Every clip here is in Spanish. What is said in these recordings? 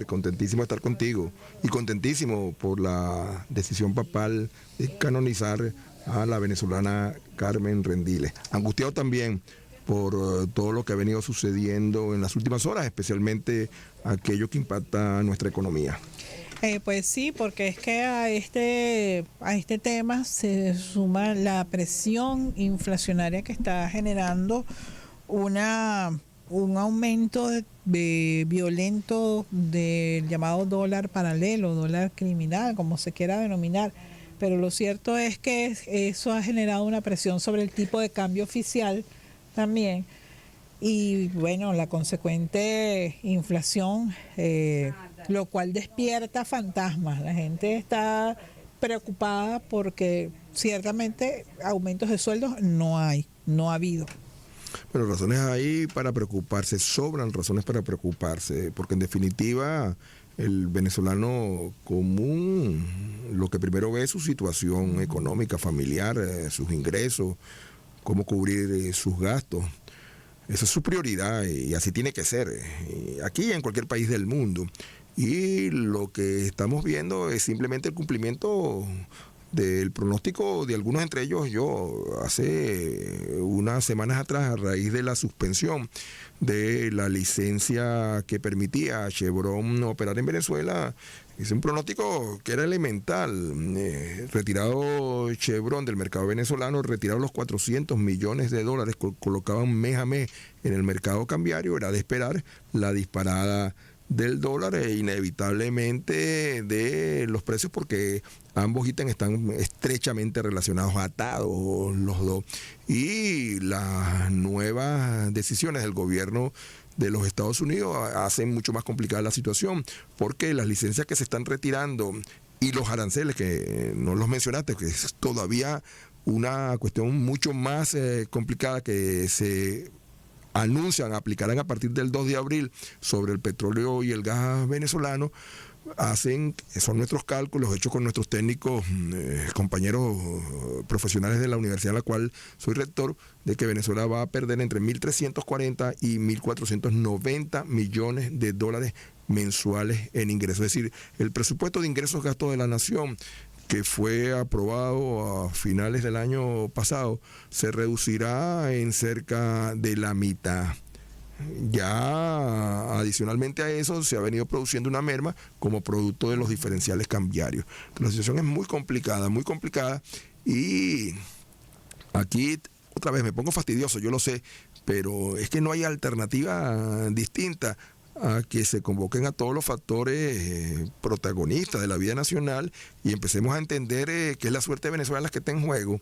Contentísimo de estar contigo y contentísimo por la decisión papal de canonizar a la venezolana Carmen Rendiles. Angustiado también por todo lo que ha venido sucediendo en las últimas horas, especialmente aquello que impacta a nuestra economía. Pues sí, porque es que a este tema se suma la presión inflacionaria que está generando un aumento violento del llamado dólar paralelo, dólar criminal, como se quiera denominar. Pero lo cierto es que eso ha generado una presión sobre el tipo de cambio oficial también. Y bueno, la consecuente inflación, lo cual despierta fantasmas. La gente está preocupada porque ciertamente aumentos de sueldos no ha habido. Pero razones hay para preocuparse, sobran razones para preocuparse, porque en definitiva el venezolano común lo que primero ve es su situación económica, familiar, sus ingresos, cómo cubrir sus gastos. Esa es su prioridad y así tiene que ser, aquí y en cualquier país del mundo. Y lo que estamos viendo es simplemente el cumplimiento del pronóstico de algunos, entre ellos yo, hace unas semanas atrás, a raíz de la suspensión de la licencia que permitía a Chevron operar en Venezuela. Es un pronóstico que era elemental. Retirado Chevron del mercado venezolano, retirado los 400 millones de dólares que colocaban mes a mes en el mercado cambiario, era de esperar la disparada del dólar e inevitablemente de los precios, porque ambos ítems están estrechamente relacionados, atados los dos. Y las nuevas decisiones del gobierno de los Estados Unidos hacen mucho más complicada la situación, porque las licencias que se están retirando y los aranceles, que no los mencionaste, que es todavía una cuestión mucho más complicada, que se aplicarán a partir del 2 de abril sobre el petróleo y el gas venezolano, son nuestros cálculos hechos con nuestros técnicos, compañeros profesionales de la universidad a la cual soy rector, de que Venezuela va a perder entre 1.340 y 1.490 millones de dólares mensuales en ingresos. Es decir, el presupuesto de ingresos-gastos de la nación, que fue aprobado a finales del año pasado, se reducirá en cerca de la mitad. Ya adicionalmente a eso se ha venido produciendo una merma como producto de los diferenciales cambiarios. La situación es muy complicada, y aquí otra vez me pongo fastidioso, yo lo sé, pero es que no hay alternativa distinta a que se convoquen a todos los factores protagonistas de la vida nacional y empecemos a entender que es la suerte de Venezuela la que está en juego.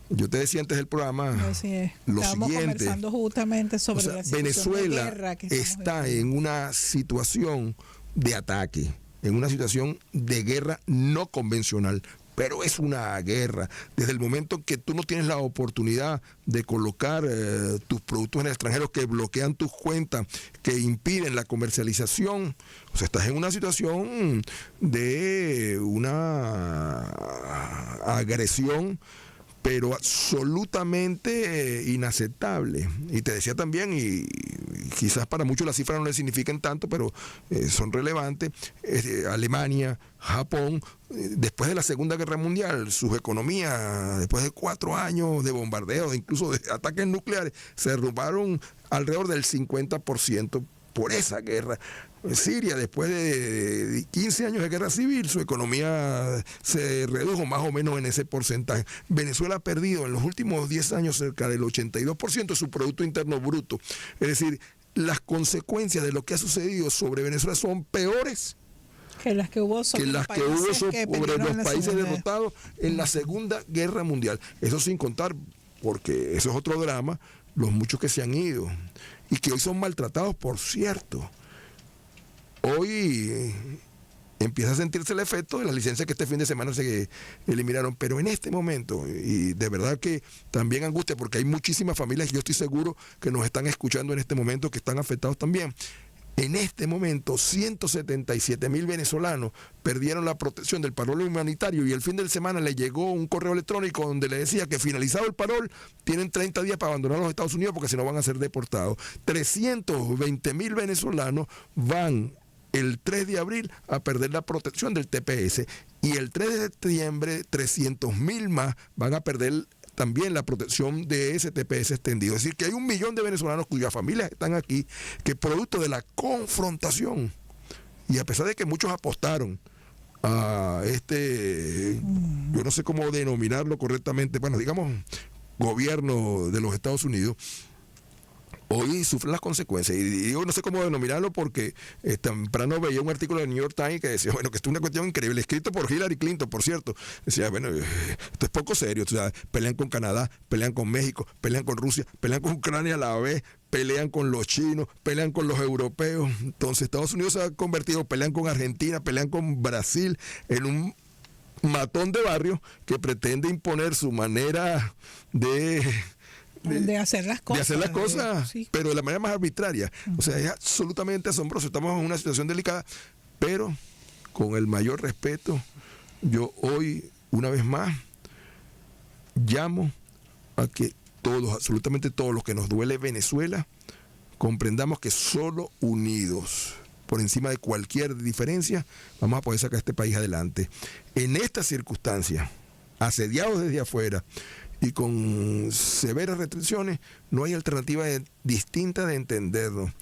Yo te decía antes del programa lo Estábamos siguiente, conversando justamente sobre la situación Venezuela de guerra que está en una situación de ataque, en una situación de guerra no convencional, pero es una guerra. Desde el momento que tú no tienes la oportunidad de colocar tus productos en el extranjero, que bloquean tus cuentas, que impiden la comercialización, o sea, estás en una situación de una agresión, pero absolutamente inaceptable. Y te decía también, y quizás para muchos las cifras no les signifiquen tanto, pero son relevantes, Alemania, Japón, después de la Segunda Guerra Mundial, sus economías, después de 4 años de bombardeos, incluso de ataques nucleares, se derrumbaron alrededor del 50% por esa guerra. Siria, después de 15 años de guerra civil, su economía se redujo más o menos en ese porcentaje. Venezuela ha perdido en los últimos 10 años cerca del 82% de su Producto Interno Bruto. Es decir, las consecuencias de lo que ha sucedido sobre Venezuela son peores que las que hubo sobre los países derrotados en la Segunda Guerra Mundial. Eso sin contar, porque eso es otro drama, los muchos que se han ido y que hoy son maltratados, por cierto. Hoy empieza a sentirse el efecto de las licencias que este fin de semana se eliminaron, pero en este momento, y de verdad que también angustia, porque hay muchísimas familias, y yo estoy seguro que nos están escuchando en este momento, que están afectados también. En este momento, 177,000 venezolanos perdieron la protección del parol humanitario, y el fin de semana le llegó un correo electrónico donde le decía que finalizado el parol, tienen 30 días para abandonar los Estados Unidos porque si no van a ser deportados. 320,000 venezolanos van el 3 de abril a perder la protección del TPS y el 3 de septiembre 300.000 más van a perder también la protección de ese TPS extendido. Es decir, que hay 1 millón de venezolanos cuyas familias están aquí, que producto de la confrontación, y a pesar de que muchos apostaron a yo no sé cómo denominarlo correctamente, bueno, digamos, gobierno de los Estados Unidos, hoy sufren las consecuencias. Y digo, no sé cómo denominarlo porque temprano veía un artículo del New York Times que decía, bueno, que esto es una cuestión increíble, escrito por Hillary Clinton, por cierto. Decía, bueno, esto es poco serio. O sea, pelean con Canadá, pelean con México, pelean con Rusia, pelean con Ucrania a la vez, pelean con los chinos, pelean con los europeos. Entonces Estados Unidos se ha convertido, pelean con Argentina, pelean con Brasil, en un matón de barrio que pretende imponer su manera de hacer las cosas. Sí. Pero de la manera más arbitraria. O sea, es absolutamente asombroso. Estamos en una situación delicada, pero con el mayor respeto, yo hoy, una vez más, llamo a que todos, absolutamente todos los que nos duele Venezuela, comprendamos que solo unidos, por encima de cualquier diferencia, vamos a poder sacar a este país adelante. En estas circunstancias, asediados desde afuera y con severas restricciones, no hay alternativa distinta de entenderlo.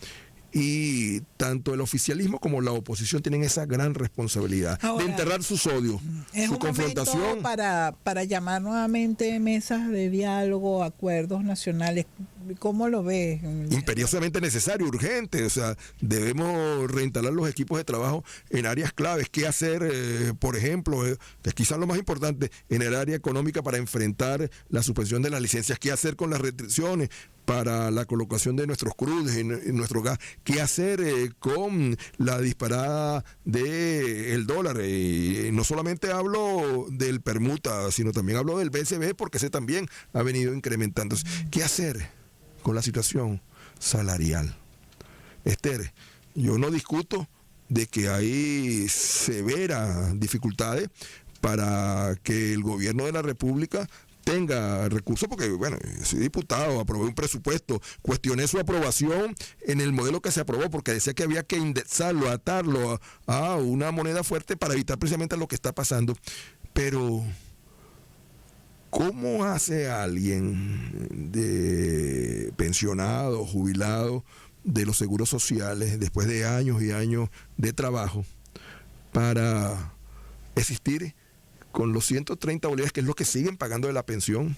Y tanto el oficialismo como la oposición tienen esa gran responsabilidad de enterrar sus odios, su confrontación. Para llamar nuevamente mesas de diálogo, acuerdos nacionales. ¿Cómo lo ves? Imperiosamente necesario, urgente. O sea, debemos reinstalar los equipos de trabajo en áreas claves. ¿Qué hacer, por ejemplo, que es quizás lo más importante, en el área económica para enfrentar la suspensión de las licencias? ¿Qué hacer con las restricciones para la colocación de nuestros crudes y nuestro gas? ¿Qué hacer con la disparada del dólar? No solamente hablo del permuta, sino también hablo del BCB, porque ese también ha venido incrementándose. ¿Qué hacer con la situación salarial? Esther, yo no discuto de que hay severas dificultades para que el gobierno de la República tenga recursos, porque, bueno, soy diputado, aprobé un presupuesto, cuestioné su aprobación en el modelo que se aprobó, porque decía que había que indexarlo, atarlo a una moneda fuerte para evitar precisamente lo que está pasando. Pero ¿cómo hace alguien de pensionado, jubilado de los seguros sociales, después de años y años de trabajo, para existir con los 130 bolívares, que es lo que siguen pagando de la pensión?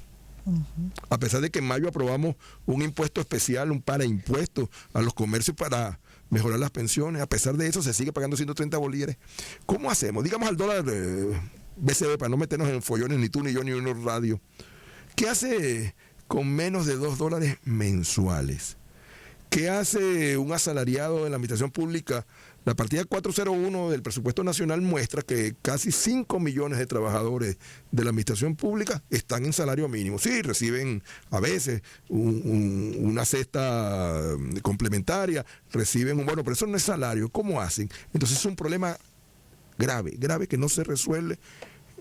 A pesar de que en mayo aprobamos un impuesto especial, un paraimpuesto a los comercios para mejorar las pensiones, a pesar de eso se sigue pagando 130 bolívares. ¿Cómo hacemos? Digamos al dólar BCB, para no meternos en follones, ni tú, ni yo, ni uno radio. ¿Qué hace con menos de $2 mensuales? ¿Qué hace un asalariado de la administración pública? La partida 401 del presupuesto nacional muestra que casi 5 millones de trabajadores de la administración pública están en salario mínimo. Sí, reciben a veces una cesta complementaria, reciben un bono, pero eso no es salario. ¿Cómo hacen? Entonces es un problema grave que no se resuelve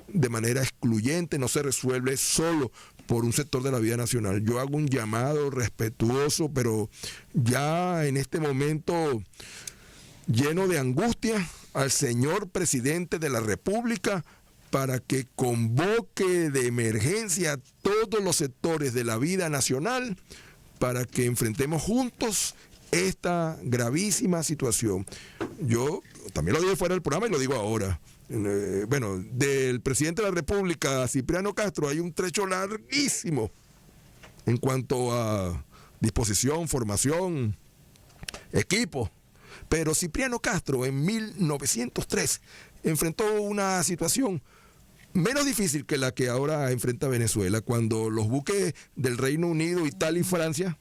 de manera excluyente, no se resuelve solo por un sector de la vida nacional. Yo hago un llamado respetuoso, pero ya en este momento lleno de angustia, al señor presidente de la República para que convoque de emergencia a todos los sectores de la vida nacional para que enfrentemos juntos esta gravísima situación. Yo también lo dije fuera del programa y lo digo ahora. Bueno, del presidente de la República a Cipriano Castro hay un trecho larguísimo en cuanto a disposición, formación, equipo. Pero Cipriano Castro en 1903 enfrentó una situación menos difícil que la que ahora enfrenta Venezuela, cuando los buques del Reino Unido, Italia y Francia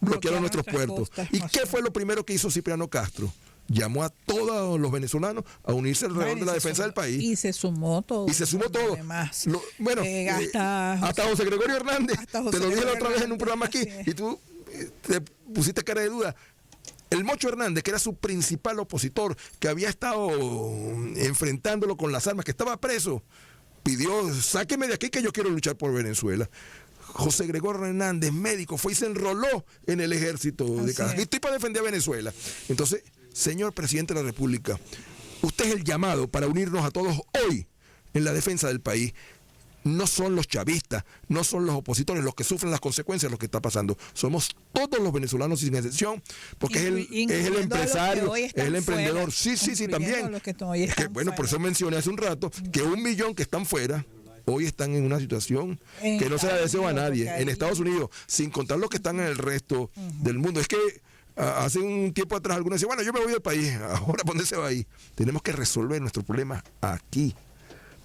bloquearon nuestros puertos. ¿Y qué fue lo primero que hizo Cipriano Castro? Llamó a todos los venezolanos a unirse alrededor de la defensa del país. Y se sumó todo. Hasta José Gregorio Hernández. Te lo dije la otra vez en un programa aquí y tú te pusiste cara de duda. El Mocho Hernández, que era su principal opositor, que había estado enfrentándolo con las armas, que estaba preso, pidió, sáqueme de aquí que yo quiero luchar por Venezuela. José Gregorio Hernández, médico, fue y se enroló en el ejército de Caracas. Y estoy para defender a Venezuela. Entonces, señor presidente de la República, usted es el llamado para unirnos a todos hoy en la defensa del país. No son los chavistas, no son los opositores los que sufren las consecuencias de lo que está pasando. Somos todos los venezolanos sin excepción, porque es el empresario, es el emprendedor. Sí, también. Bueno, por eso mencioné hace un rato que 1 millón que están fuera hoy están en una situación que no se la deseo a nadie. En Estados Unidos, sin contar los que están en el resto del mundo. Es que hace un tiempo atrás algunos decían, bueno, yo me voy del país, ahora ¿dónde se va ahí? Tenemos que resolver nuestros problemas aquí.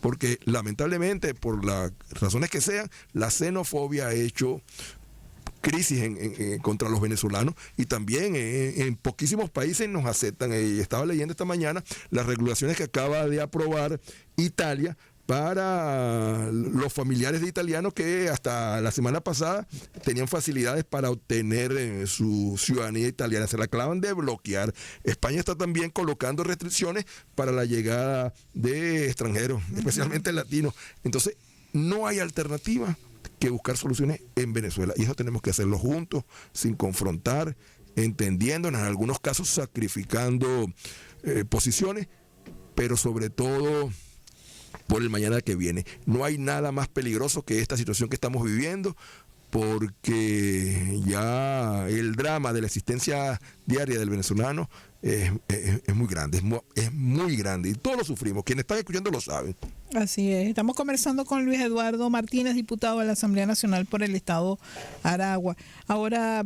Porque lamentablemente, por las razones que sean, la xenofobia ha hecho crisis contra los venezolanos y también en poquísimos países nos aceptan. Estaba leyendo esta mañana las regulaciones que acaba de aprobar Italia para los familiares de italianos que hasta la semana pasada tenían facilidades para obtener su ciudadanía italiana. Se la acaban de bloquear. España está también colocando restricciones para la llegada de extranjeros, especialmente latinos. Entonces, no hay alternativa que buscar soluciones en Venezuela. Y eso tenemos que hacerlo juntos, sin confrontar, entendiéndonos, en algunos casos sacrificando posiciones, pero sobre todo por el mañana que viene. No hay nada más peligroso que esta situación que estamos viviendo, porque ya el drama de la existencia diaria del venezolano es muy grande, es muy grande, y todos lo sufrimos. Quienes están escuchando lo saben. Así es. Estamos conversando con Luis Eduardo Martínez, diputado de la Asamblea Nacional por el Estado Aragua. Ahora,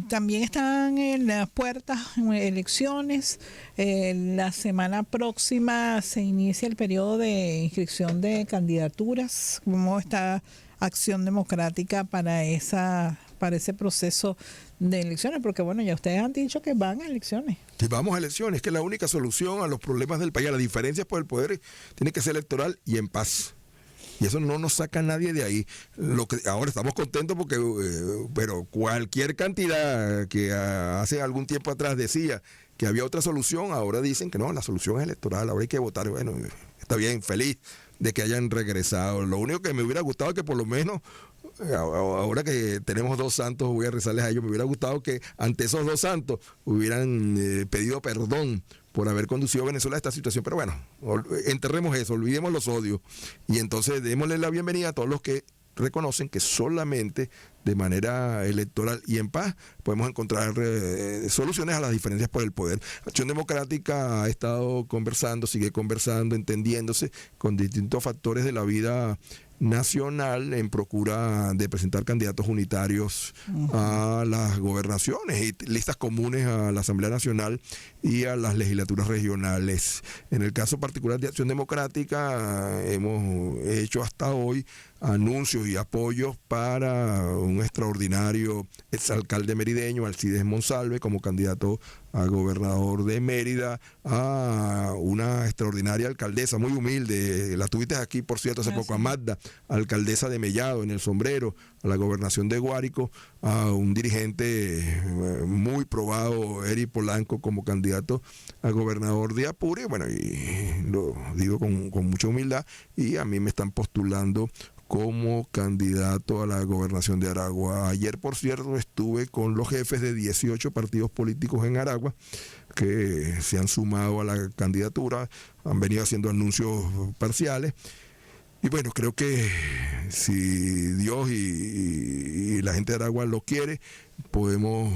también están en las puertas elecciones. La semana próxima se inicia el periodo de inscripción de candidaturas. ¿Cómo está Acción Democrática para ese proceso de elecciones? Porque bueno, ya ustedes han dicho que van a elecciones. Si vamos a elecciones, que la única solución a los problemas del país, a las diferencias por el poder, tiene que ser electoral y en paz. Y eso no nos saca nadie de ahí. Ahora estamos contentos porque, pero cualquier cantidad que hace algún tiempo atrás decía que había otra solución, ahora dicen que no, la solución es electoral, ahora hay que votar. Bueno, está bien, feliz de que hayan regresado. Lo único que me hubiera gustado es que por lo menos, ahora que tenemos 2 santos, voy a rezarles a ellos, me hubiera gustado que ante esos 2 santos hubieran pedido perdón por haber conducido a Venezuela a esta situación. Pero bueno, enterremos eso, olvidemos los odios y entonces démosle la bienvenida a todos los que reconocen que solamente de manera electoral y en paz podemos encontrar soluciones a las diferencias por el poder. Acción Democrática ha estado conversando, sigue conversando, entendiéndose con distintos factores de la vida nacional en procura de presentar candidatos unitarios a las gobernaciones y listas comunes a la Asamblea Nacional y a las legislaturas regionales. En el caso particular de Acción Democrática, hemos hecho hasta hoy anuncios y apoyos para un extraordinario exalcalde merideño, Alcides Monsalve, como candidato a gobernador de Mérida, a una extraordinaria alcaldesa muy humilde, la tuviste aquí por cierto hace poco, a Magda, alcaldesa de Mellado en El Sombrero, a la gobernación de Guárico, a un dirigente muy probado, Eric Polanco, como candidato a gobernador de Apure. Bueno, y lo digo con mucha humildad, y a mí me están postulando como candidato a la gobernación de Aragua. Ayer, por cierto, estuve con los jefes de 18 partidos políticos en Aragua que se han sumado a la candidatura, han venido haciendo anuncios parciales. Y bueno, creo que si Dios y la gente de Aragua lo quiere, podemos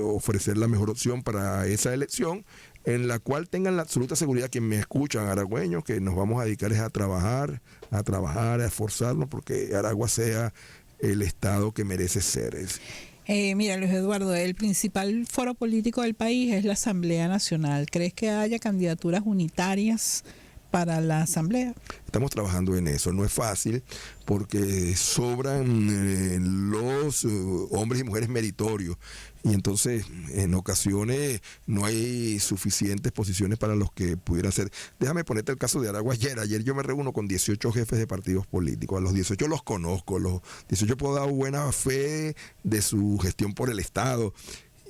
ofrecer la mejor opción para esa elección, en la cual tengan la absoluta seguridad quienes me escuchan, aragüeños, que nos vamos a dedicar a trabajar, a esforzarnos porque Aragua sea el estado que merece ser. Mira, Luis Eduardo, el principal foro político del país es la Asamblea Nacional. ¿Crees que haya candidaturas unitarias para la Asamblea? Estamos trabajando en eso. No es fácil porque sobran los hombres y mujeres meritorios y entonces en ocasiones no hay suficientes posiciones para los que pudieran ser. Déjame ponerte el caso de Aragua. Ayer yo me reúno con 18 jefes de partidos políticos. A los 18 los conozco, los 18 puedo dar buena fe de su gestión por el Estado.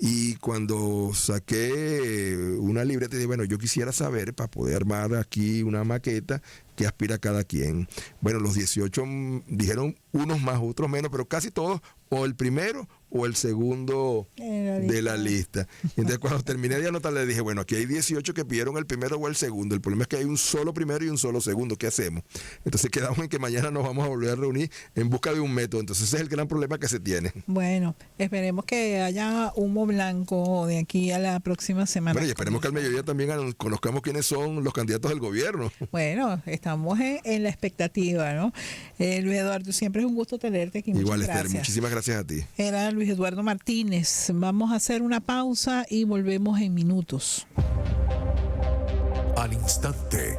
Y cuando saqué una libreta, dije, bueno, yo quisiera saber, para poder armar aquí una maqueta, qué aspira cada quien. Bueno, los 18 dijeron unos más, otros menos, pero casi todos, o el primero o el segundo de la lista. Entonces cuando terminé de anotar le dije, bueno, aquí hay 18 que pidieron el primero o el segundo. El problema es que hay un solo primero y un solo segundo. ¿Qué hacemos? Entonces quedamos en que mañana nos vamos a volver a reunir en busca de un método. Entonces ese es el gran problema que se tiene. Bueno, esperemos que haya humo blanco de aquí a la próxima semana. Bueno, y esperemos que al mediodía también conozcamos quiénes son los candidatos del gobierno. Bueno, estamos en la expectativa, ¿no? Luis Eduardo, siempre es un gusto tenerte aquí. Igual, Muchas Esther, gracias. muchísimas gracias a ti. Era Luis Eduardo Martínez. Vamos a hacer una pausa y volvemos en minutos. Al instante,